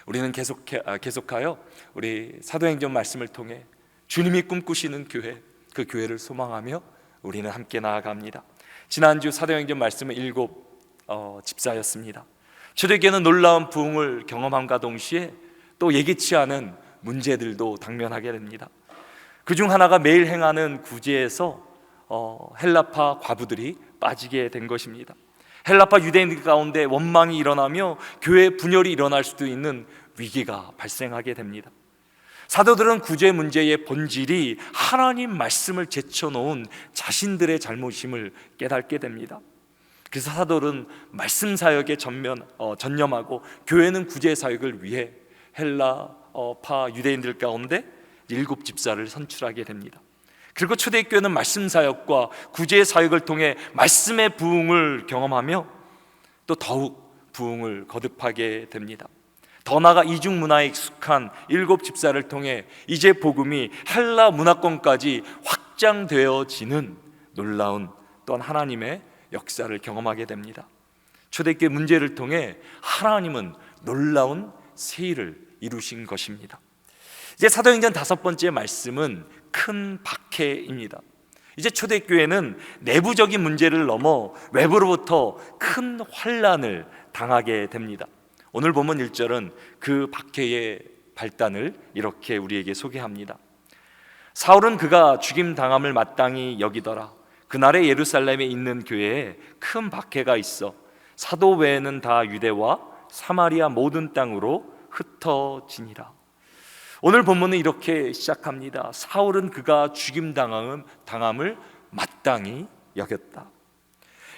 우리는 계속하여 우리 사도행전 말씀을 통해 주님이 꿈꾸시는 교회, 그 교회를 소망하며 우리는 함께 나아갑니다. 지난주 사도행전 말씀은 7 집사였습니다. 초대교회는 놀라운 부흥을 경험함과 동시에 또 예기치 않은 문제들도 당면하게 됩니다. 그중 하나가 매일 행하는 구제에서 헬라파 과부들이 빠지게 된 것입니다. 헬라파 유대인들 가운데 원망이 일어나며 교회 분열이 일어날 수도 있는 위기가 발생하게 됩니다. 사도들은 구제 문제의 본질이 하나님 말씀을 제쳐놓은 자신들의 잘못임을 깨닫게 됩니다. 그래서 사도들은 말씀 사역에 전념하고 교회는 구제 사역을 위해 헬라파 유대인들 가운데 7 집사를 선출하게 됩니다. 그리고 초대교회는 말씀 사역과 구제 사역을 통해 말씀의 부흥을 경험하며 또 더욱 부흥을 거듭하게 됩니다. 더 나아가 이중 문화에 익숙한 7 집사를 통해 이제 복음이 헬라 문화권까지 확장되어지는 놀라운 또한 하나님의 역사를 경험하게 됩니다. 초대교회 문제를 통해 하나님은 놀라운 새 일을 이루신 것입니다. 이제 사도행전 5번째 말씀은 큰 박해입니다. 이제 초대교회는 내부적인 문제를 넘어 외부로부터 큰 환난을 당하게 됩니다. 오늘 본문 1절은 그 박해의 발단을 이렇게 우리에게 소개합니다. 사울은 그가 죽임당함을 마땅히 여기더라. 그날에 예루살렘에 있는 교회에 큰 박해가 있어 사도 외에는 다 유대와 사마리아 모든 땅으로 흩어지니라. 오늘 본문은 이렇게 시작합니다. 사울은 그가 죽임당함을 마땅히 여겼다.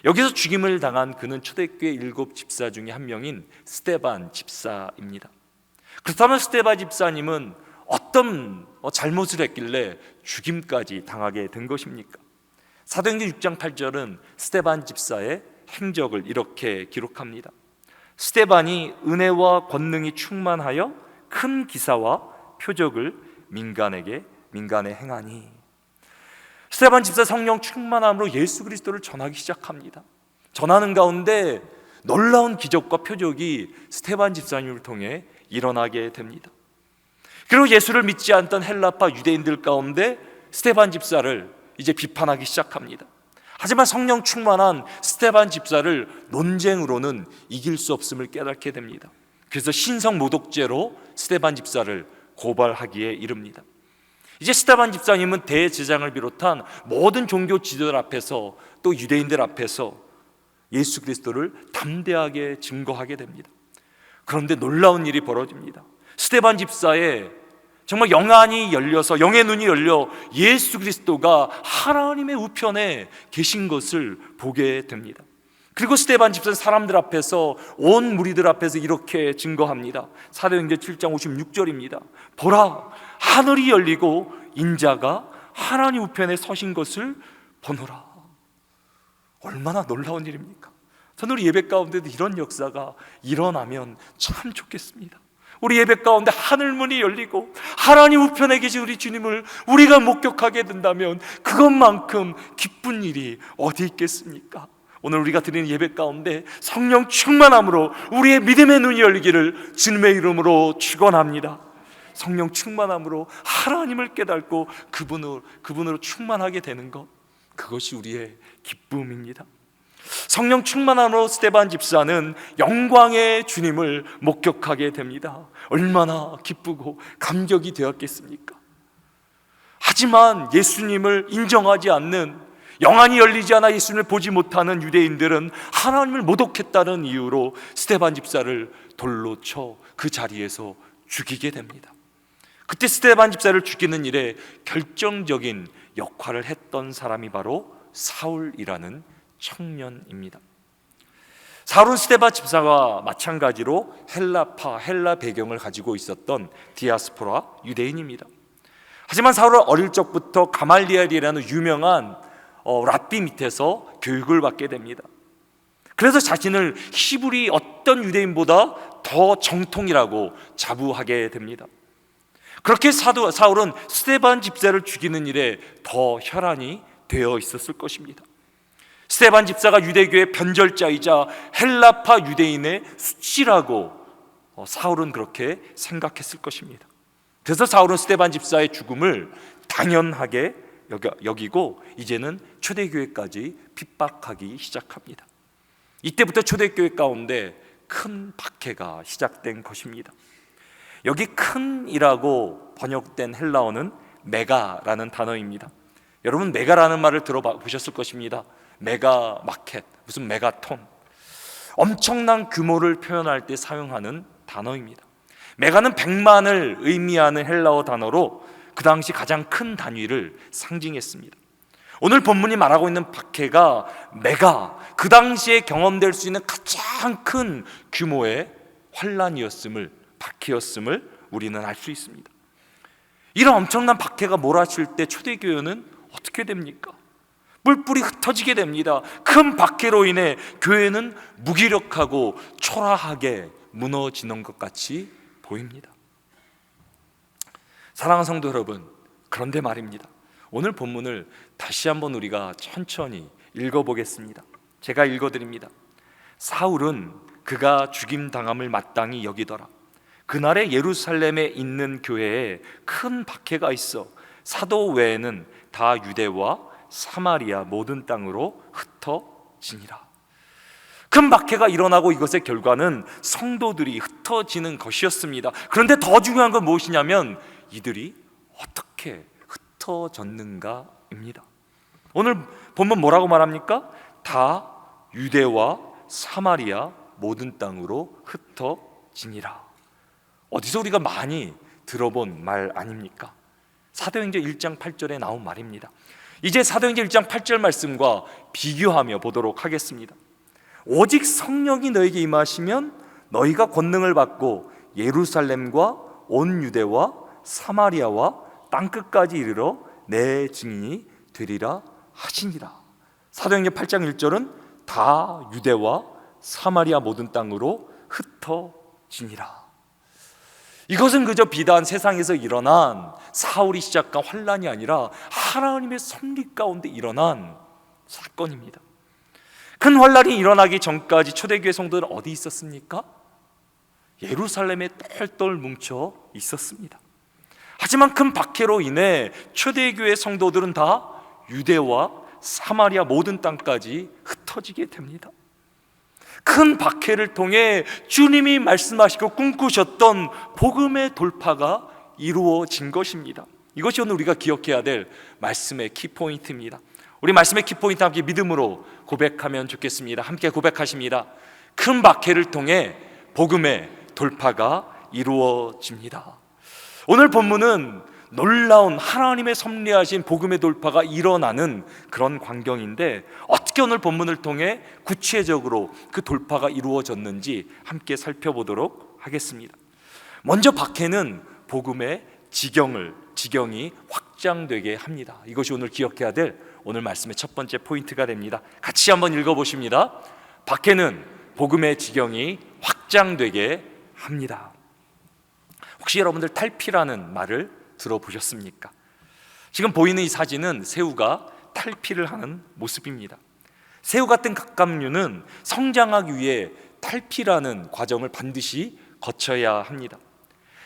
여기서 죽임을 당한 그는 초대교회 7 집사 중에 한 명인 스데반 집사입니다. 그렇다면 스데반 집사님은 어떤 잘못을 했길래 죽임까지 당하게 된 것입니까? 사도행전 6장 8절은 스데반 집사의 행적을 이렇게 기록합니다. 스데반이 은혜와 권능이 충만하여 큰 기사와 표적을 민간에 행하니. 스데반 집사 성령 충만함으로 예수 그리스도를 전하기 시작합니다. 전하는 가운데 놀라운 기적과 표적이 스데반 집사님을 통해 일어나게 됩니다. 그리고 예수를 믿지 않던 헬라파 유대인들 가운데 스데반 집사를 이제 비판하기 시작합니다. 하지만 성령 충만한 스데반 집사를 논쟁으로는 이길 수 없음을 깨닫게 됩니다. 그래서 신성 모독죄로 스데반 집사를 고발하기에 이릅니다. 이제 스데반 집사님은 대제사장을 비롯한 모든 종교 지도자들 앞에서 또 유대인들 앞에서 예수 그리스도를 담대하게 증거하게 됩니다. 그런데 놀라운 일이 벌어집니다. 스데반 집사의 정말 영안이 열려서 영의 눈이 열려 예수 그리스도가 하나님의 우편에 계신 것을 보게 됩니다. 그리고 스데반 집사는 사람들 앞에서 온 무리들 앞에서 이렇게 증거합니다. 사도행전 7장 56절입니다. 보라, 하늘이 열리고 인자가 하나님 우편에 서신 것을 보노라. 얼마나 놀라운 일입니까? 저는 우리 예배 가운데도 이런 역사가 일어나면 참 좋겠습니다. 우리 예배 가운데 하늘문이 열리고 하나님 우편에 계신 우리 주님을 우리가 목격하게 된다면 그것만큼 기쁜 일이 어디 있겠습니까? 오늘 우리가 드리는 예배 가운데 성령 충만함으로 우리의 믿음의 눈이 열리기를 주님의 이름으로 축원합니다. 성령 충만함으로 하나님을 깨닫고 그분으로 충만하게 되는 것, 그것이 우리의 기쁨입니다. 성령 충만함으로 스데반 집사는 영광의 주님을 목격하게 됩니다. 얼마나 기쁘고 감격이 되었겠습니까? 하지만 예수님을 인정하지 않는, 영안이 열리지 않아 예수님을 보지 못하는 유대인들은 하나님을 모독했다는 이유로 스데반 집사를 돌로 쳐 그 자리에서 죽이게 됩니다. 그때 스데반 집사를 죽이는 일에 결정적인 역할을 했던 사람이 바로 사울이라는 청년입니다. 사울은 스데반 집사와 마찬가지로 헬라 배경을 가지고 있었던 디아스포라 유대인입니다. 하지만 사울은 어릴 적부터 가말리엘이라는 유명한 랍비 밑에서 교육을 받게 됩니다. 그래서 자신을 히브리 어떤 유대인보다 더 정통이라고 자부하게 됩니다. 그렇게 사울은 스데반 집사를 죽이는 일에 더 혈안이 되어 있었을 것입니다. 스데반 집사가 유대교의 변절자이자 헬라파 유대인의 수치라고 사울은 그렇게 생각했을 것입니다. 그래서 사울은 스데반 집사의 죽음을 당연하게 여기고 이제는 초대교회까지 핍박하기 시작합니다. 이때부터 초대교회 가운데 큰 박해가 시작된 것입니다. 여기 큰이라고 번역된 헬라어는 메가라는 단어입니다. 여러분 메가라는 말을 들어보셨을 것입니다. 메가 마켓, 무슨 메가톤, 엄청난 규모를 표현할 때 사용하는 단어입니다. 메가는 100만을 의미하는 헬라어 단어로 그 당시 가장 큰 단위를 상징했습니다. 오늘 본문이 말하고 있는 박해가 메가, 그 당시에 경험될 수 있는 가장 큰 규모의 환란이었음을, 박해였음을 우리는 알 수 있습니다. 이런 엄청난 박해가 몰아칠 때 초대교회는 어떻게 됩니까? 뿔뿔이 흩어지게 됩니다. 큰 박해로 인해 교회는 무기력하고 초라하게 무너지는 것 같이 보입니다. 사랑하는 성도 여러분, 그런데 말입니다. 오늘 본문을 다시 한번 우리가 천천히 읽어보겠습니다. 제가 읽어드립니다. 사울은 그가 죽임당함을 마땅히 여기더라. 그날에 예루살렘에 있는 교회에 큰 박해가 있어 사도 외에는 다 유대와 사마리아 모든 땅으로 흩어지니라. 큰 박해가 일어나고 이것의 결과는 성도들이 흩어지는 것이었습니다. 그런데 더 중요한 건 무엇이냐면 이들이 어떻게 흩어졌는가입니다. 오늘 본문 뭐라고 말합니까? 다 유대와 사마리아 모든 땅으로 흩어지니라. 어디서 우리가 많이 들어본 말 아닙니까? 사도행전 1장 8절에 나온 말입니다. 이제 사도행전 1장 8절 말씀과 비교하며 보도록 하겠습니다. 오직 성령이 너에게 임하시면 너희가 권능을 받고 예루살렘과 온 유대와 사마리아와 땅끝까지 이르러 내 증인이 되리라 하시니라. 사도행전 8장 1절은 다 유대와 사마리아 모든 땅으로 흩어지니라. 이것은 그저 비단 세상에서 일어난 사울이 시작한 환란이 아니라 하나님의 섭리 가운데 일어난 사건입니다. 큰 환란이 일어나기 전까지 초대교회 성도들은 어디 있었습니까? 예루살렘에 똘똘 뭉쳐 있었습니다. 하지만 큰 박해로 인해 초대교회 성도들은 다 유대와 사마리아 모든 땅까지 흩어지게 됩니다. 큰 박해를 통해 주님이 말씀하시고 꿈꾸셨던 복음의 돌파가 이루어진 것입니다. 이것이 오늘 우리가 기억해야 될 말씀의 키포인트입니다. 우리 말씀의 키포인트 함께 믿음으로 고백하면 좋겠습니다. 함께 고백하십니다. 큰 박해를 통해 복음의 돌파가 이루어집니다. 오늘 본문은 놀라운 하나님의 섭리하신 복음의 돌파가 일어나는 그런 광경인데 어떻게 오늘 본문을 통해 구체적으로 그 돌파가 이루어졌는지 함께 살펴보도록 하겠습니다. 먼저 박해는 복음의 지경이 확장되게 합니다. 이것이 오늘 기억해야 될 오늘 말씀의 첫 번째 포인트가 됩니다. 같이 한번 읽어보십니다. 박해는 복음의 지경이 확장되게 합니다. 혹시 여러분들 탈피라는 말을 들어보셨습니까? 지금 보이는 이 사진은 새우가 탈피를 하는 모습입니다. 새우 같은 갑각류는 성장하기 위해 탈피라는 과정을 반드시 거쳐야 합니다.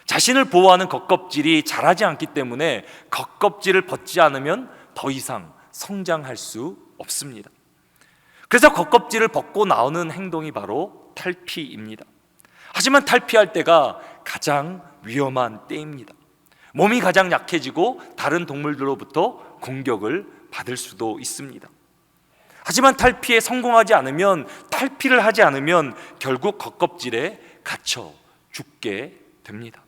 자신을 보호하는 겉껍질이 자라지 않기 때문에 겉껍질을 벗지 않으면 더 이상 성장할 수 없습니다. 그래서 겉껍질을 벗고 나오는 행동이 바로 탈피입니다. 하지만 탈피할 때가 가장 위험한 때입니다. 몸이 가장 약해지고 다른 동물들로부터 공격을 받을 수도 있습니다. 하지만 탈피에 성공하지 않으면, 탈피를 하지 않으면 결국 겉껍질에 갇혀 죽게 됩니다.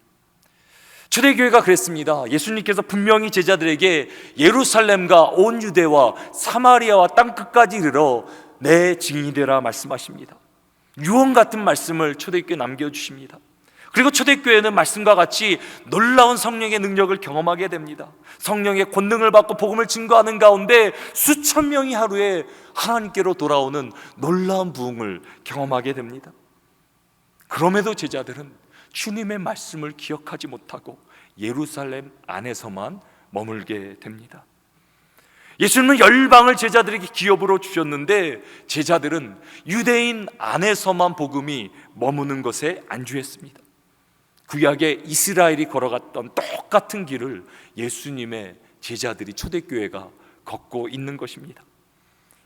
초대교회가 그랬습니다. 예수님께서 분명히 제자들에게 예루살렘과 온 유대와 사마리아와 땅끝까지 이르러 내 증인이 되라 말씀하십니다. 유언 같은 말씀을 초대교회에 남겨주십니다. 그리고 초대교회는 말씀과 같이 놀라운 성령의 능력을 경험하게 됩니다. 성령의 권능을 받고 복음을 증거하는 가운데 수천 명이 하루에 하나님께로 돌아오는 놀라운 부흥을 경험하게 됩니다. 그럼에도 제자들은 주님의 말씀을 기억하지 못하고 예루살렘 안에서만 머물게 됩니다. 예수님은 열방을 제자들에게 기업으로 주셨는데 제자들은 유대인 안에서만 복음이 머무는 것에 안주했습니다. 구약의 이스라엘이 걸어갔던 똑같은 길을 예수님의 제자들이 초대교회가 걷고 있는 것입니다.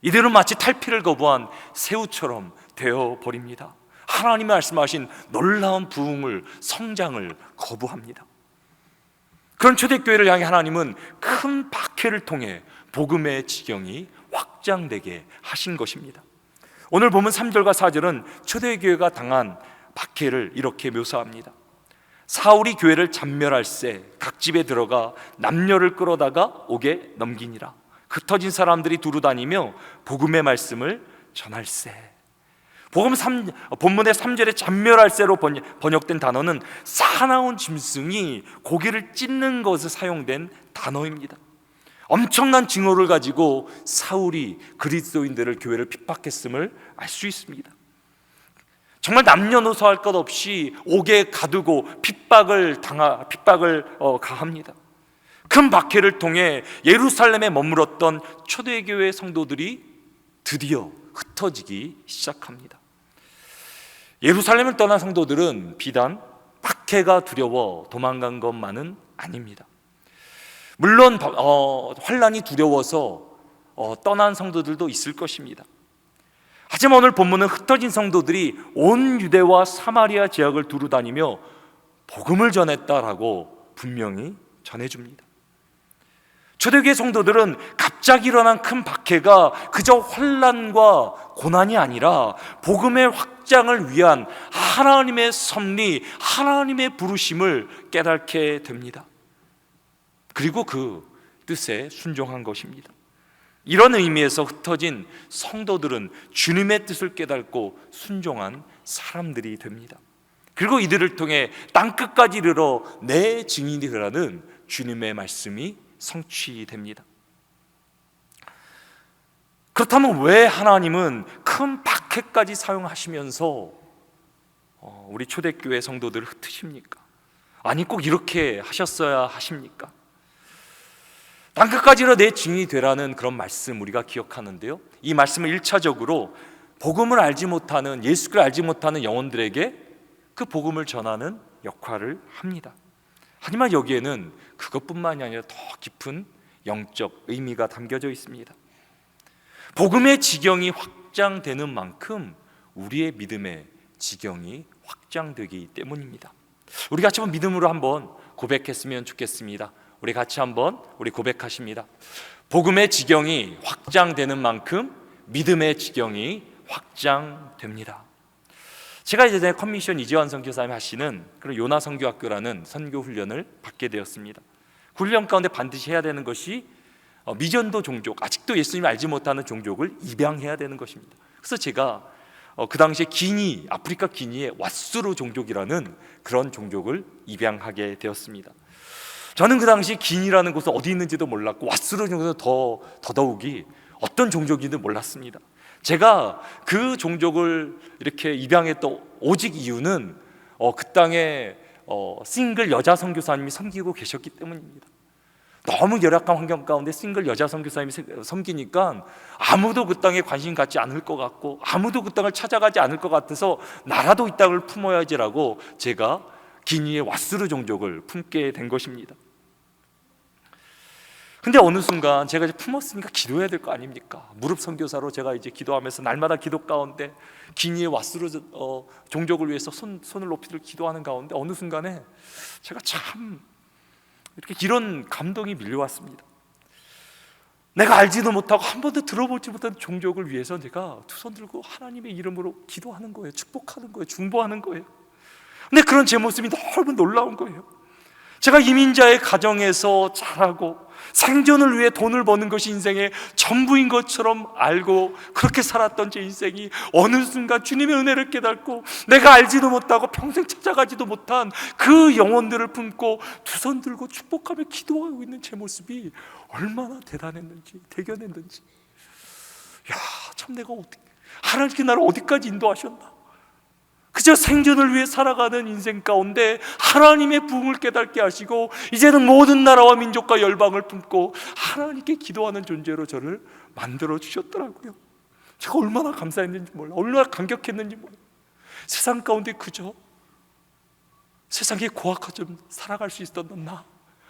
이들은 마치 탈피를 거부한 새우처럼 되어버립니다. 하나님이 말씀하신 놀라운 부흥을, 성장을 거부합니다. 그런 초대교회를 향해 하나님은 큰 박해를 통해 복음의 지경이 확장되게 하신 것입니다. 오늘 보면 3절과 4절은 초대교회가 당한 박해를 이렇게 묘사합니다. 사울이 교회를 잔멸할세 각 집에 들어가 남녀를 끌어다가 옥에 넘기니라. 흩어진 사람들이 두루 다니며 복음의 말씀을 전할세. 본문의 3절에 잔멸할세로 번역된 단어는 사나운 짐승이 고기를 찢는 것에 사용된 단어입니다. 엄청난 징후를 가지고 사울이 그리스도인들을, 교회를 핍박했음을 알 수 있습니다. 정말 남녀노소할 것 없이 옥에 가두고 핍박을 가합니다. 큰 박해를 통해 예루살렘에 머물렀던 초대교회 성도들이 드디어 흩어지기 시작합니다. 예루살렘을 떠난 성도들은 비단 박해가 두려워 도망간 것만은 아닙니다. 물론 환난이 두려워서 떠난 성도들도 있을 것입니다. 하지만 오늘 본문은 흩어진 성도들이 온 유대와 사마리아 지역을 두루 다니며 복음을 전했다라고 분명히 전해줍니다. 초대교회 성도들은 갑자기 일어난 큰 박해가 그저 환난과 고난이 아니라 복음의 확장을 위한 하나님의 섭리, 하나님의 부르심을 깨닫게 됩니다. 그리고 그 뜻에 순종한 것입니다. 이런 의미에서 흩어진 성도들은 주님의 뜻을 깨닫고 순종한 사람들이 됩니다. 그리고 이들을 통해 땅끝까지 이르러 내 증인이 되라는 주님의 말씀이 성취됩니다. 그렇다면 왜 하나님은 큰 박해까지 사용하시면서 우리 초대교회 성도들을 흩으십니까? 아니 꼭 이렇게 하셨어야 하십니까? 땅끝까지로 내 증인이 되라는 그런 말씀 우리가 기억하는데요, 이 말씀은 1차적으로 복음을 알지 못하는, 예수를 알지 못하는 영혼들에게 그 복음을 전하는 역할을 합니다. 하지만 여기에는 그것뿐만이 아니라 더 깊은 영적 의미가 담겨져 있습니다. 복음의 지경이 확장되는 만큼 우리의 믿음의 지경이 확장되기 때문입니다. 우리 같이 한번 믿음으로 한번 고백했으면 좋겠습니다. 우리 같이 한번 고백하십니다. 복음의 지경이 확장되는 만큼 믿음의 지경이 확장됩니다. 제가 이제 커미션 이재환 선교사님이 하시는 그런 요나 선교학교라는 선교 훈련을 받게 되었습니다. 그 훈련 가운데 반드시 해야 되는 것이 미전도 종족, 아직도 예수님을 알지 못하는 종족을 입양해야 되는 것입니다. 그래서 제가 그 당시에 기니, 아프리카 기니의 왓수루 종족이라는 그런 종족을 입양하게 되었습니다. 저는 그 당시 기니라는 곳은 어디 있는지도 몰랐고 왓수루 종족은 더더욱이 어떤 종족인지도 몰랐습니다. 제가 그 종족을 이렇게 입양했던 오직 이유는 그 땅에 싱글 여자 선교사님이 섬기고 계셨기 때문입니다. 너무 열악한 환경 가운데 싱글 여자 선교사님이 섬기니까 아무도 그 땅에 관심 갖지 않을 것 같고 아무도 그 땅을 찾아가지 않을 것 같아서 나라도 이 땅을 품어야지라고 제가 기니의 왓수루 종족을 품게 된 것입니다. 근데 어느 순간 제가 이제 품었으니까 기도해야 될 거 아닙니까? 무릎 선교사로 제가 이제 기도하면서 날마다 기도 가운데 기니의 왓수루 종족을 위해서 손을 높이 들고 기도하는 가운데 어느 순간에 제가 참 이렇게 이런 감동이 밀려왔습니다. 내가 알지도 못하고 한 번도 들어보지 못한 종족을 위해서 내가 두 손 들고 하나님의 이름으로 기도하는 거예요. 축복하는 거예요. 중보하는 거예요. 근데 그런 제 모습이 너무 놀라운 거예요. 제가 이민자의 가정에서 자라고 생존을 위해 돈을 버는 것이 인생의 전부인 것처럼 알고 그렇게 살았던 제 인생이 어느 순간 주님의 은혜를 깨닫고 내가 알지도 못하고 평생 찾아가지도 못한 그 영혼들을 품고 두 손 들고 축복하며 기도하고 있는 제 모습이 얼마나 대단했는지, 대견했는지, 야, 참 내가 하나님께 나를 어디까지 인도하셨나. 그저 생존을 위해 살아가는 인생 가운데 하나님의 부흥을 깨닫게 하시고 이제는 모든 나라와 민족과 열방을 품고 하나님께 기도하는 존재로 저를 만들어 주셨더라고요. 제가 얼마나 감사했는지 몰라, 얼마나 감격했는지 몰라. 세상 가운데 그저 세상에 고아처럼 살아갈 수 있었던 나,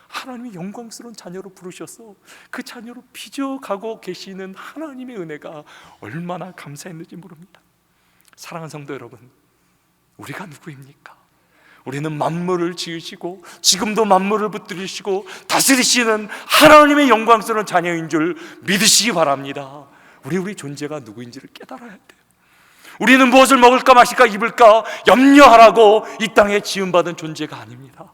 하나님의 영광스러운 자녀로 부르셔서 그 자녀로 빚어가고 계시는 하나님의 은혜가 얼마나 감사했는지 모릅니다. 사랑하는 성도 여러분, 우리가 누구입니까? 우리는 만물을 지으시고 지금도 만물을 붙들으시고 다스리시는 하나님의 영광스러운 자녀인 줄 믿으시기 바랍니다. 우리 존재가 누구인지를 깨달아야 돼요. 우리는 무엇을 먹을까 마실까 입을까 염려하라고 이 땅에 지음받은 존재가 아닙니다.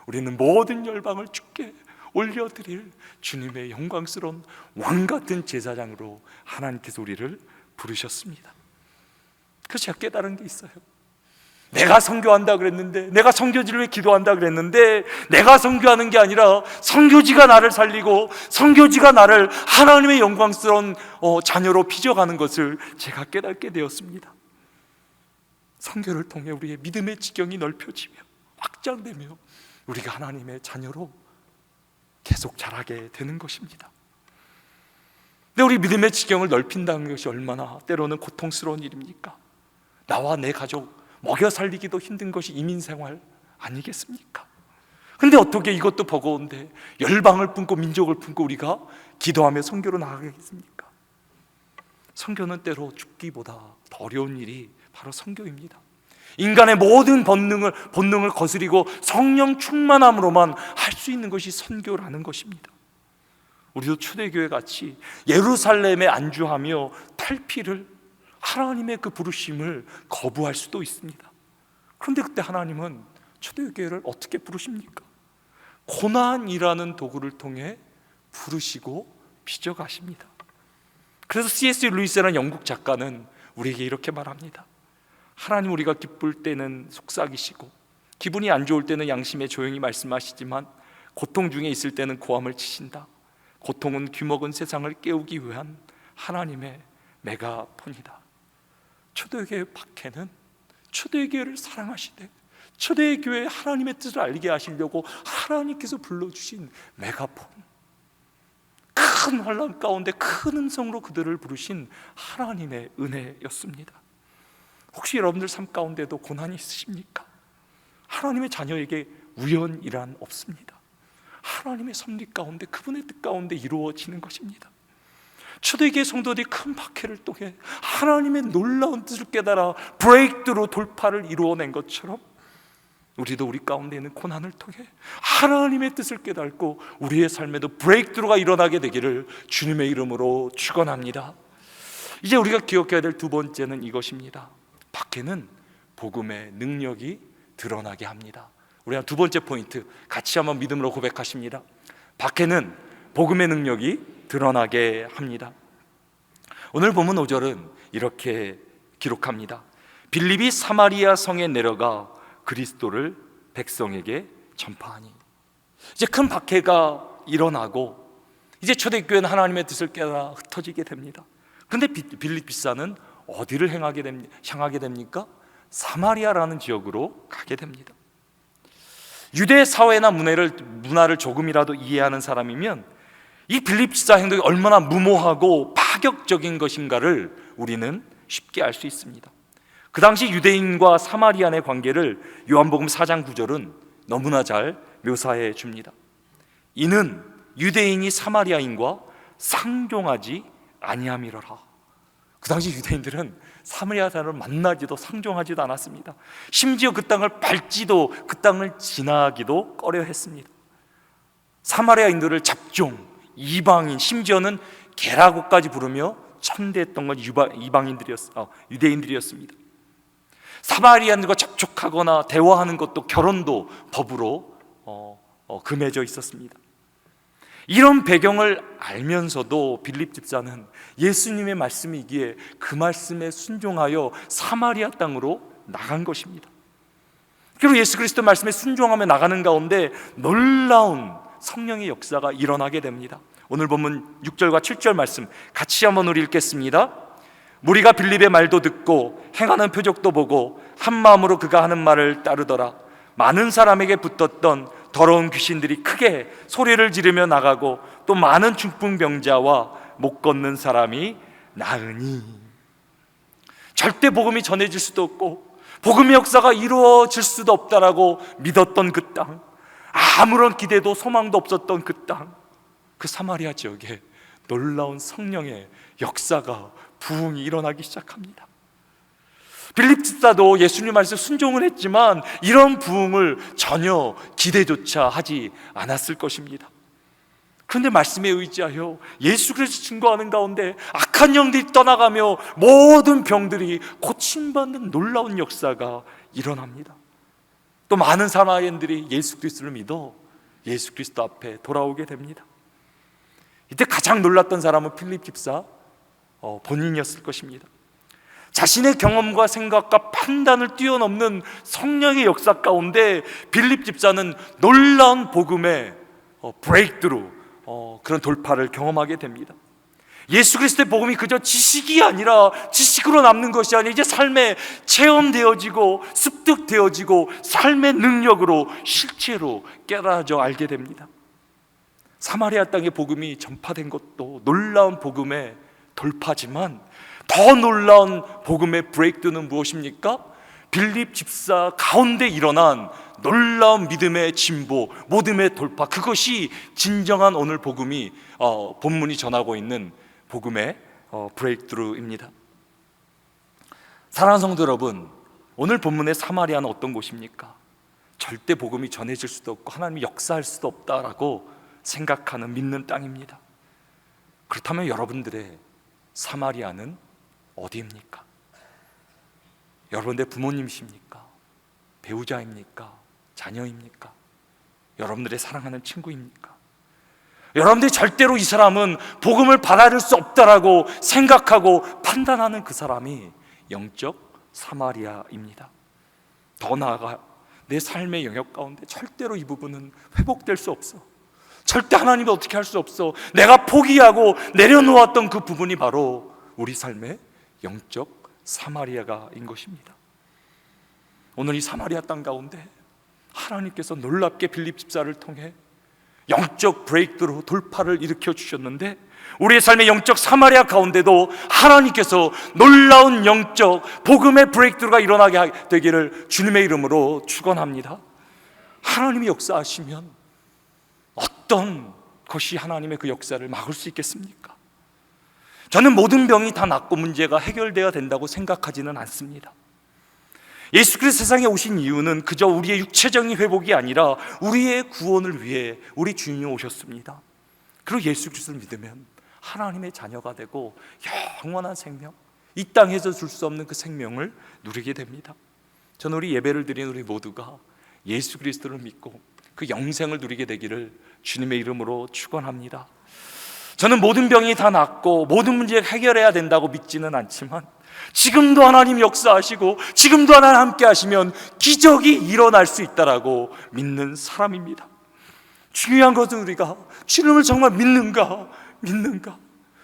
우리는 모든 열방을 주께 올려드릴 주님의 영광스러운 왕같은 제사장으로 하나님께서 우리를 부르셨습니다. 그래서 제가 깨달은 게 있어요. 내가 선교한다 그랬는데, 내가 선교지를 위해 기도한다 그랬는데, 내가 선교하는 게 아니라 선교지가 나를 살리고 선교지가 나를 하나님의 영광스러운 자녀로 빚어가는 것을 제가 깨닫게 되었습니다. 선교를 통해 우리의 믿음의 지경이 넓혀지며 확장되며 우리가 하나님의 자녀로 계속 자라게 되는 것입니다. 근데 우리 믿음의 지경을 넓힌다는 것이 얼마나 때로는 고통스러운 일입니까? 나와 내 가족 먹여 살리기도 힘든 것이 이민생활 아니겠습니까? 근데 어떻게 이것도 버거운데 열방을 품고 민족을 품고 우리가 기도하며 선교로 나가겠습니까? 선교는 때로 죽기보다 더 어려운 일이 바로 선교입니다. 인간의 모든 본능을 거스리고 성령 충만함으로만 할 수 있는 것이 선교라는 것입니다. 우리도 초대교회 같이 예루살렘에 안주하며 탈피를, 하나님의 그 부르심을 거부할 수도 있습니다. 그런데 그때 하나님은 초대교회를 어떻게 부르십니까? 고난이라는 도구를 통해 부르시고 빚어가십니다. 그래서 C.S. 루이스라는 영국 작가는 우리에게 이렇게 말합니다. 하나님, 우리가 기쁠 때는 속삭이시고 기분이 안 좋을 때는 양심에 조용히 말씀하시지만 고통 중에 있을 때는 고함을 치신다. 고통은 귀먹은 세상을 깨우기 위한 하나님의 메가폰이다. 초대교회 박해는 초대교회를 사랑하시되 초대교회에 하나님의 뜻을 알게 하시려고 하나님께서 불러주신 메가폰, 큰 환난 가운데 큰 음성으로 그들을 부르신 하나님의 은혜였습니다. 혹시 여러분들 삶 가운데도 고난이 있으십니까? 하나님의 자녀에게 우연이란 없습니다. 하나님의 섭리 가운데, 그분의 뜻 가운데 이루어지는 것입니다. 초대교회 성도들이 큰 박해를 통해 하나님의 놀라운 뜻을 깨달아 브레이크드로 돌파를 이루어낸 것처럼 우리도 우리 가운데 있는 고난을 통해 하나님의 뜻을 깨닫고 우리의 삶에도 브레이크드로가 일어나게 되기를 주님의 이름으로 축원합니다. 이제 우리가 기억해야 될 두 번째는 이것입니다. 박해는 복음의 능력이 드러나게 합니다. 우리가 두 번째 포인트 같이 한번 믿음으로 고백하십니다. 박해는 복음의 능력이 드러나게 합니다. 오늘 본문 5절은 이렇게 기록합니다. 빌립이 사마리아 성에 내려가 그리스도를 백성에게 전파하니. 이제 큰 박해가 일어나고 이제 초대교회는 하나님의 뜻을 깨달아 흩어지게 됩니다. 그런데 빌립 집사는 어디를 향하게 됩니까? 사마리아라는 지역으로 가게 됩니다. 유대 사회나 문화를 조금이라도 이해하는 사람이면 이 빌립 집사 행동이 얼마나 무모하고 파격적인 것인가를 우리는 쉽게 알 수 있습니다. 그 당시 유대인과 사마리안의 관계를 요한복음 4장 9절은 너무나 잘 묘사해 줍니다. 이는 유대인이 사마리아인과 상종하지 아니함이로라. 그 당시 유대인들은 사마리아 사람을 만나지도 상종하지도 않았습니다. 심지어 그 땅을 밟지도, 그 땅을 지나기도 꺼려했습니다. 사마리아인들을 잡종, 이방인, 심지어는 개라고까지 부르며 천대했던 건 유대인들이었습니다. 사마리아인들과 접촉하거나 대화하는 것도, 결혼도 법으로 금해져 있었습니다. 이런 배경을 알면서도 빌립 집사는 예수님의 말씀이기에 그 말씀에 순종하여 사마리아 땅으로 나간 것입니다. 그리고 예수 그리스도 말씀에 순종하며 나가는 가운데 놀라운 성령의 역사가 일어나게 됩니다. 오늘 본문 6절과 7절 말씀 같이 한번 우리 읽겠습니다. 무리가 빌립의 말도 듣고 행하는 표적도 보고 한 마음으로 그가 하는 말을 따르더라. 많은 사람에게 붙었던 더러운 귀신들이 크게 소리를 지르며 나가고 또 많은 중풍병자와 못 걷는 사람이 나으니. 절대 복음이 전해질 수도 없고 복음의 역사가 이루어질 수도 없다라고 믿었던 그 땅, 아무런 기대도 소망도 없었던 그 땅, 그 사마리아 지역에 놀라운 성령의 역사가, 부흥이 일어나기 시작합니다. 빌립 집사도 예수님 말씀 순종을 했지만 이런 부흥을 전혀 기대조차 하지 않았을 것입니다. 그런데 말씀에 의지하여 예수 그리스도 증거하는 가운데 악한 영들이 떠나가며 모든 병들이 고침받는 놀라운 역사가 일어납니다. 또 많은 사마리아인들이 예수 그리스도를 믿어 예수 그리스도 앞에 돌아오게 됩니다. 이때 가장 놀랐던 사람은 빌립 집사 본인이었을 것입니다. 자신의 경험과 생각과 판단을 뛰어넘는 성령의 역사 가운데 빌립 집사는 놀라운 복음의 브레이크드루, 그런 돌파를 경험하게 됩니다. 예수 그리스도의 복음이 그저 지식이 아니라, 지식으로 남는 것이 아니라 이제 삶에 체험되어지고 습득되어지고 삶의 능력으로 실제로 깨달아져 알게 됩니다. 사마리아 땅의 복음이 전파된 것도 놀라운 복음의 돌파지만 더 놀라운 복음의 브레이크는 무엇입니까? 빌립 집사 가운데 일어난 놀라운 믿음의 진보, 믿음의 돌파, 그것이 진정한 오늘 복음이 본문이 전하고 있는 복음의 브레이크드루입니다. 사랑하는 성도 여러분, 오늘 본문의 사마리아는 어떤 곳입니까? 절대 복음이 전해질 수도 없고 하나님이 역사할 수도 없다라고 생각하는, 믿는 땅입니다. 그렇다면 여러분들의 사마리아는 어디입니까? 여러분들의 부모님이십니까? 배우자입니까? 자녀입니까? 여러분들의 사랑하는 친구입니까? 여러분들이 절대로 이 사람은 복음을 받아들일 수 없다라고 생각하고 판단하는 그 사람이 영적 사마리아입니다. 더 나아가 내 삶의 영역 가운데 절대로 이 부분은 회복될 수 없어. 절대 하나님이 어떻게 할 수 없어. 내가 포기하고 내려놓았던 그 부분이 바로 우리 삶의 영적 사마리아가인 것입니다. 오늘 이 사마리아 땅 가운데 하나님께서 놀랍게 빌립 집사를 통해 영적 브레이크로 돌파를 일으켜 주셨는데, 우리의 삶의 영적 사마리아 가운데도 하나님께서 놀라운 영적 복음의 브레이크가 일어나게 되기를 주님의 이름으로 축원합니다. 하나님이 역사하시면 어떤 것이 하나님의 그 역사를 막을 수 있겠습니까? 저는 모든 병이 다 낫고 문제가 해결되어야 된다고 생각하지는 않습니다. 예수 그리스도 세상에 오신 이유는 그저 우리의 육체적인 회복이 아니라 우리의 구원을 위해 우리 주님이 오셨습니다. 그리고 예수 그리스도를 믿으면 하나님의 자녀가 되고 영원한 생명, 이 땅에서 줄 수 없는 그 생명을 누리게 됩니다. 저는 우리 예배를 드린 우리 모두가 예수 그리스도를 믿고 그 영생을 누리게 되기를 주님의 이름으로 축원합니다. 저는 모든 병이 다 낫고 모든 문제를 해결해야 된다고 믿지는 않지만 지금도 하나님 역사하시고 지금도 하나님 함께 하시면 기적이 일어날 수 있다라고 믿는 사람입니다. 중요한 것은 우리가 주님을 정말 믿는가?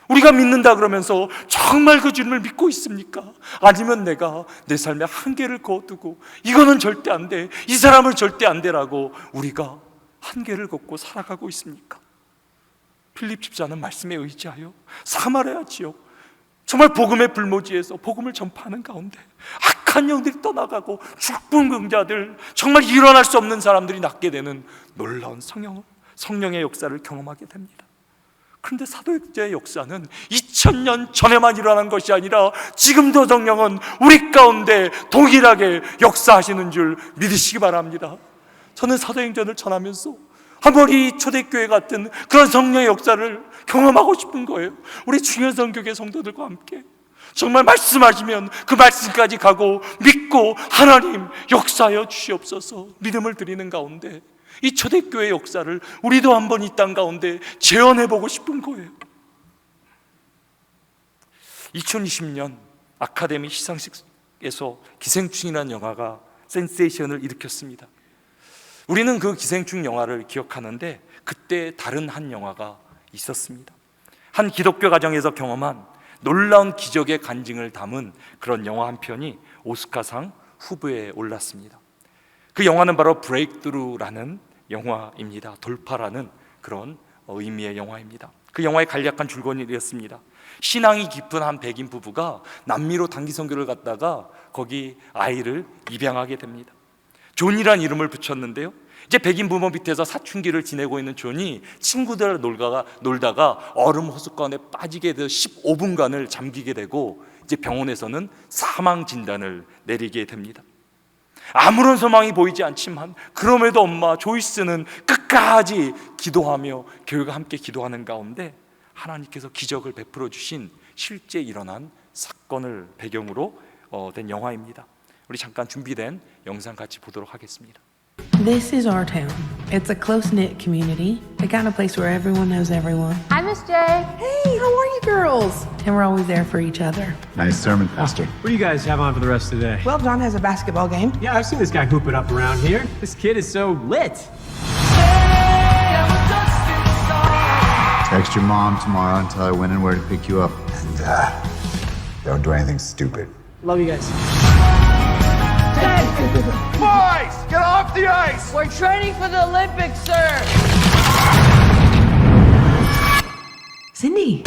우리가 믿는다 그러면서 정말 그 주님을 믿고 있습니까? 아니면 내가 내 삶에 한계를 거두고 이거는 절대 안 돼, 이 사람은 절대 안 돼라고 우리가 한계를 걷고 살아가고 있습니까? 빌립 집사는 말씀에 의지하여 사마리아 지역, 정말 복음의 불모지에서 복음을 전파하는 가운데 악한 영들이 떠나가고 죽은 병자들, 정말 일어날 수 없는 사람들이 낫게 되는 놀라운 성령의 역사를 경험하게 됩니다. 그런데 사도행전의 역사는 2000년 전에만 일어난 것이 아니라 지금도 성령은 우리 가운데 동일하게 역사하시는 줄 믿으시기 바랍니다. 저는 사도행전을 전하면서 한번 이 초대교회 같은 그런 성령의 역사를 경험하고 싶은 거예요. 우리 중현성교회 성도들과 함께 정말 말씀하시면 그 말씀까지 가고 믿고 하나님 역사하여 주시옵소서 믿음을 드리는 가운데 이 초대교회의 역사를 우리도 한번 이 땅 가운데 재현해보고 싶은 거예요. 2020년 아카데미 시상식에서 기생충이라는 영화가 센세이션을 일으켰습니다. 우리는 그 기생충 영화를 기억하는데 그때 다른 한 영화가 있었습니다. 한 기독교 가정에서 경험한 놀라운 기적의 간증을 담은 그런 영화 한 편이 오스카상 후보에 올랐습니다. 그 영화는 바로 브레이크드루라는 영화입니다. 돌파라는 그런 의미의 영화입니다. 그 영화의 간략한 줄거리였습니다. 신앙이 깊은 한 백인 부부가 남미로 단기 선교를 갔다가 거기 아이를 입양하게 됩니다. 존이란 이름을 붙였는데요, 이제 백인 부모 밑에서 사춘기를 지내고 있는 존이 친구들 놀다가 얼음 호숫가에 빠지게 돼서 15분간을 잠기게 되고, 이제 병원에서는 사망 진단을 내리게 됩니다. 아무런 소망이 보이지 않지만 그럼에도 엄마 조이스는 끝까지 기도하며 교회가 함께 기도하는 가운데 하나님께서 기적을 베풀어 주신 실제 일어난 사건을 배경으로 된 영화입니다. 우리 잠깐 준비된 영상 같이 보도록 하겠습니다. This is our town. It's a close-knit community, the kind of place where everyone knows everyone. Hi, Miss J. Hey, how are you girls? And we're always there for each other. Nice sermon, Pastor. What do you guys have on for the rest of the day? Well, John has a basketball game. Yeah, I've seen this guy hoop it up around here. This kid is so lit. Text your mom tomorrow and tell her when and where to pick you up. And, don't do anything stupid. Love you guys. Boys, get off the ice! We're training for the Olympics, sir. Cindy.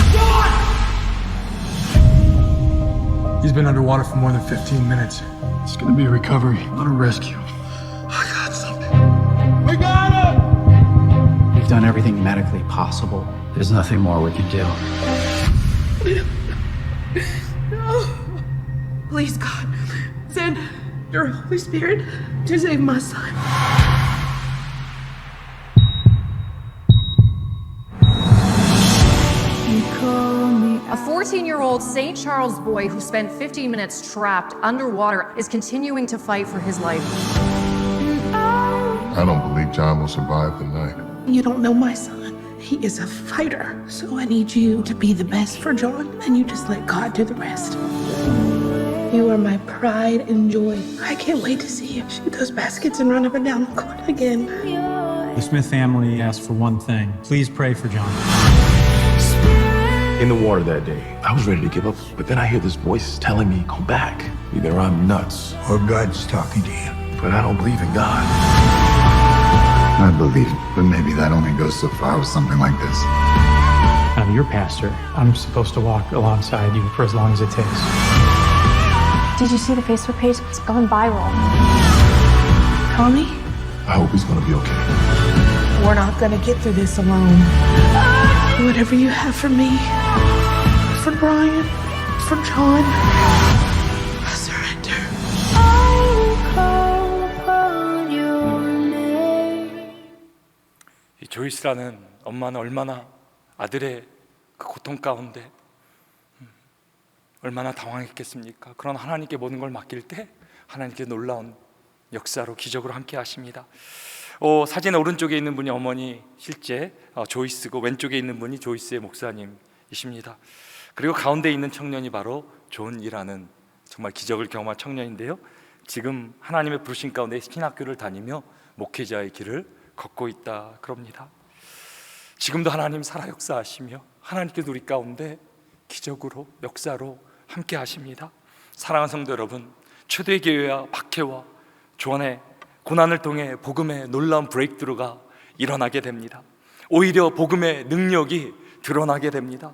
He's been underwater for more than 15 minutes. It's gonna be a recovery, not a rescue. I got something. We got him! We've done everything medically possible. There's nothing more we can do. Please, God, send your Holy Spirit to save my son. A 14-year-old St. Charles boy who spent 15 minutes trapped underwater is continuing to fight for his life. I don't believe John will survive the night. You don't know my son. He is a fighter. So I need you to be the best for John, and you just let God do the rest. You are my pride and joy. I can't wait to see you shoot those baskets and run up and down the court again. The Smith family asked for one thing. Please pray for John. In the water that day, I was ready to give up, but then I hear this voice telling me, go back. Either I'm nuts, Or God's talking to you. but I don't believe in God. I believe it, but maybe that only goes so far with something like this. I'm your pastor. I'm supposed to walk alongside you for as long as it takes. Did you see the Facebook page? It's gone viral. Tommy, I hope he's gonna be okay. we're not gonna get through this alone. Whatever you have for me, for Brian, for John, I surrender. 이 조이스라는 엄마는 얼마나 아들의 그 고통 가운데 얼마나 당황했겠습니까? 그런 하나님께 모든 걸 맡길 때 하나님께 놀라운 역사로 기적으로 함께 하십니다. 사진 오른쪽에 있는 분이 어머니 실제 조이스고, 왼쪽에 있는 분이 조이스의 목사님이십니다. 그리고 가운데 있는 청년이 바로 존이라는 정말 기적을 경험한 청년인데요, 지금 하나님의 부르신 가운데 신학교를 다니며 목회자의 길을 걷고 있다 그럽니다. 지금도 하나님 살아 역사하시며 하나님께서 우리 가운데 기적으로 역사로 함께 하십니다. 사랑하는 성도 여러분, 초대교회와 박해와 조언의 고난을 통해 복음의 놀라운 브레이크드루가 일어나게 됩니다. 오히려 복음의 능력이 드러나게 됩니다.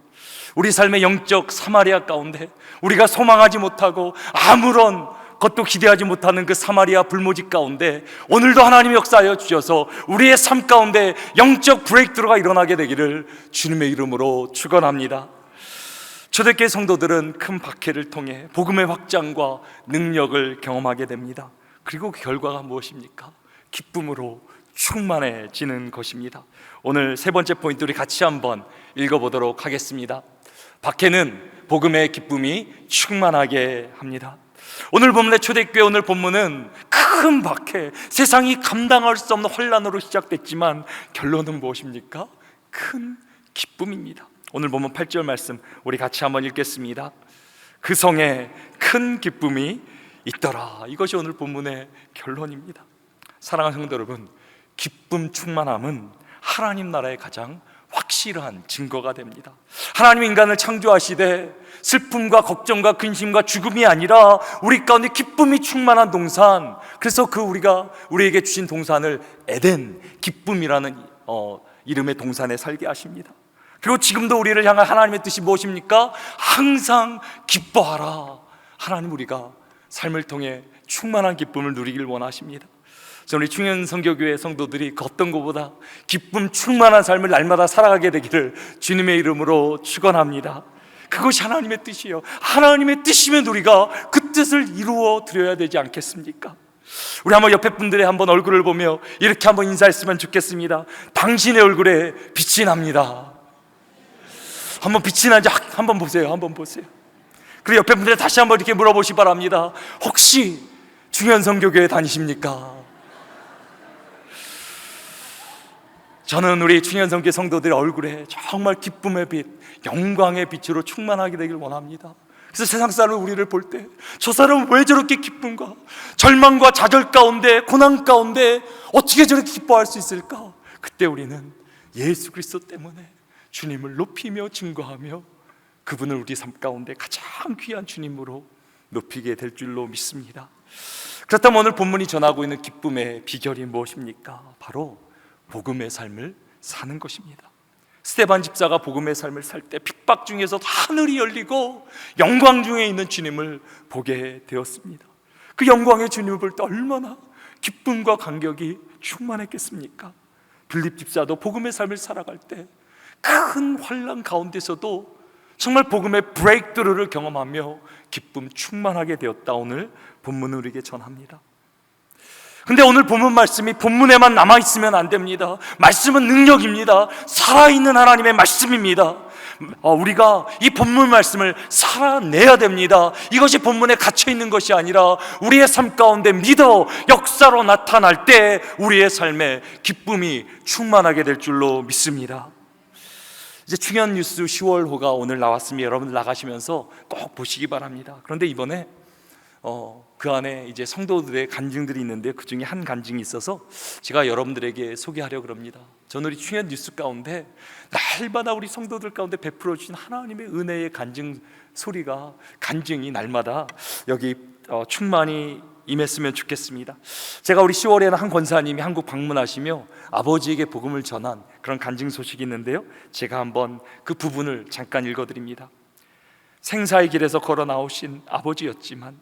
우리 삶의 영적 사마리아 가운데 우리가 소망하지 못하고 아무런 것도 기대하지 못하는 그 사마리아 불모지 가운데 오늘도 하나님이 역사하여 주셔서 우리의 삶 가운데 영적 브레이크드루가 일어나게 되기를 주님의 이름으로 축원합니다. 초대교회 성도들은 큰 박해를 통해 복음의 확장과 능력을 경험하게 됩니다. 그리고 그 결과가 무엇입니까? 기쁨으로 충만해지는 것입니다. 오늘 세 번째 포인트 우리 같이 한번 읽어보도록 하겠습니다. 박해는 복음의 기쁨이 충만하게 합니다. 오늘 본문의 초대교회 오늘 본문은 큰 박해, 세상이 감당할 수 없는 환난으로 시작됐지만 결론은 무엇입니까? 큰 기쁨입니다. 오늘 본문 8절 말씀 우리 같이 한번 읽겠습니다. 그 성에 큰 기쁨이 있더라. 이것이 오늘 본문의 결론입니다. 사랑하는 성도 여러분, 기쁨 충만함은 하나님 나라의 가장 확실한 증거가 됩니다. 하나님 인간을 창조하시되 슬픔과 걱정과 근심과 죽음이 아니라 우리 가운데 기쁨이 충만한 동산, 그래서 우리에게 주신 동산을 에덴, 기쁨이라는 이름의 동산에 살게 하십니다. 그리고 지금도 우리를 향한 하나님의 뜻이 무엇입니까? 항상 기뻐하라. 하나님 우리가 삶을 통해 충만한 기쁨을 누리길 원하십니다. 저는 우리 충현선교교회 성도들이 그 어떤 것보다 기쁨 충만한 삶을 날마다 살아가게 되기를 주님의 이름으로 축원합니다. 그것이 하나님의 뜻이에요. 하나님의 뜻이면 우리가 그 뜻을 이루어 드려야 되지 않겠습니까? 우리 한번 옆에 분들의 한번 얼굴을 보며 이렇게 한번 인사했으면 좋겠습니다. 당신의 얼굴에 빛이 납니다. 한번 빛이 나는지 한번 보세요. 한번 보세요. 그리고 옆에 분들에 다시 한번 이렇게 물어보시 바랍니다. 혹시 충현선교교회 다니십니까? 저는 우리 충현선교 성도들의 얼굴에 정말 기쁨의 빛, 영광의 빛으로 충만하게 되길 원합니다. 그래서 세상 사람 우리를 볼 때 저 사람은 왜 저렇게 기쁜가? 절망과 좌절 가운데, 고난 가운데 어떻게 저렇게 기뻐할 수 있을까? 그때 우리는 예수 그리스도 때문에 주님을 높이며 증거하며 그분을 우리 삶 가운데 가장 귀한 주님으로 높이게 될 줄로 믿습니다. 그렇다면 오늘 본문이 전하고 있는 기쁨의 비결이 무엇입니까? 바로 복음의 삶을 사는 것입니다. 스데반 집사가 복음의 삶을 살 때 핍박 중에서 하늘이 열리고 영광 중에 있는 주님을 보게 되었습니다. 그 영광의 주님을 볼 때 얼마나 기쁨과 감격이 충만했겠습니까? 빌립 집사도 복음의 삶을 살아갈 때 큰 환난 가운데서도 정말 복음의 브레이크드루를 경험하며 기쁨 충만하게 되었다. 오늘 본문을 우리에게 전합니다. 근데 오늘 본문 말씀이 본문에만 남아있으면 안 됩니다. 말씀은 능력입니다. 살아있는 하나님의 말씀입니다. 우리가 이 본문 말씀을 살아내야 됩니다. 이것이 본문에 갇혀있는 것이 아니라 우리의 삶 가운데 믿어 역사로 나타날 때 우리의 삶에 기쁨이 충만하게 될 줄로 믿습니다. 이제 충현 뉴스 10월호가 오늘 나왔으면 여러분들 나가시면서 꼭 보시기 바랍니다. 그런데 이번에 그 안에 이제 성도들의 간증들이 있는데 그 중에 한 간증이 있어서 제가 여러분들에게 소개하려고 합니다. 저는 우리 충현 뉴스 가운데 날마다 우리 성도들 가운데 베풀어 주신 하나님의 은혜의 간증이 날마다 여기 충만히 임했으면 좋겠습니다. 제가 우리 10월에는 한 권사님이 한국 방문하시며 아버지에게 복음을 전한 그런 간증 소식이 있는데요, 제가 한번 그 부분을 잠깐 읽어드립니다. 생사의 길에서 걸어 나오신 아버지였지만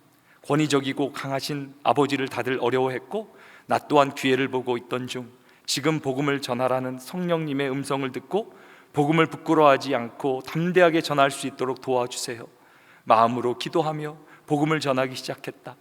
권위적이고 강하신 아버지를 다들 어려워했고 나 또한 기회를 보고 있던 중 지금 복음을 전하라는 성령님의 음성을 듣고 복음을 부끄러워하지 않고 담대하게 전할 수 있도록 도와주세요. 마음으로 기도하며 복음을 전하기 시작했다.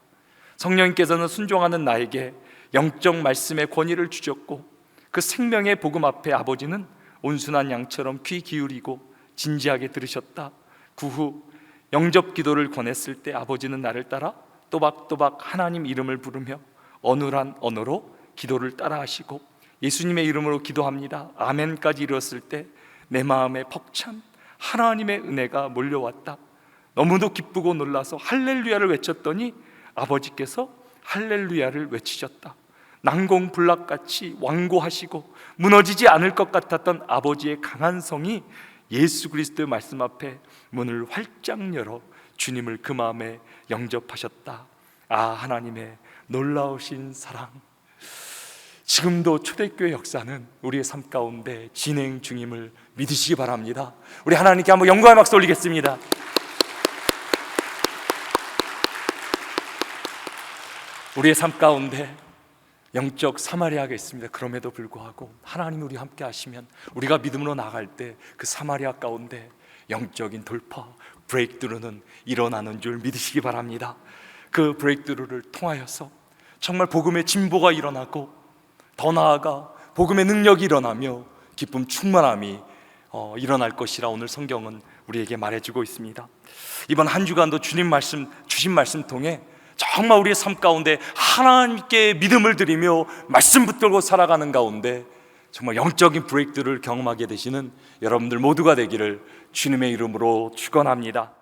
성령님께서는 순종하는 나에게 영적 말씀의 권위를 주셨고 그 생명의 복음 앞에 아버지는 온순한 양처럼 귀 기울이고 진지하게 들으셨다. 그 후 영접 기도를 권했을 때 아버지는 나를 따라 또박또박 하나님 이름을 부르며 어눌한 언어로 기도를 따라 하시고 예수님의 이름으로 기도합니다. 아멘까지 이뤘을 때 내 마음에 벅찬 하나님의 은혜가 몰려왔다. 너무도 기쁘고 놀라서 할렐루야를 외쳤더니 아버지께서 할렐루야를 외치셨다. 난공불락같이 완고하시고 무너지지 않을 것 같았던 아버지의 강한 성이 예수 그리스도의 말씀 앞에 문을 활짝 열어 주님을 그 마음에 영접하셨다. 하나님의 놀라우신 사랑, 지금도 초대교회 역사는 우리의 삶 가운데 진행 중임을 믿으시기 바랍니다. 우리 하나님께 한번 영광의 박수 올리겠습니다. 우리의 삶 가운데 영적 사마리아가 있습니다. 그럼에도 불구하고 하나님이 우리와 함께 하시면 우리가 믿음으로 나갈 때 그 사마리아 가운데 영적인 돌파, 브레이크드루는 일어나는 줄 믿으시기 바랍니다. 그 브레이크드루를 통하여서 정말 복음의 진보가 일어나고 더 나아가 복음의 능력이 일어나며 기쁨 충만함이 일어날 것이라 오늘 성경은 우리에게 말해주고 있습니다. 이번 한 주간도 주님 말씀, 주신 말씀 통해 정말 우리의 삶 가운데 하나님께 믿음을 드리며 말씀 붙들고 살아가는 가운데 정말 영적인 브레이크들을 경험하게 되시는 여러분들 모두가 되기를 주님의 이름으로 축원합니다.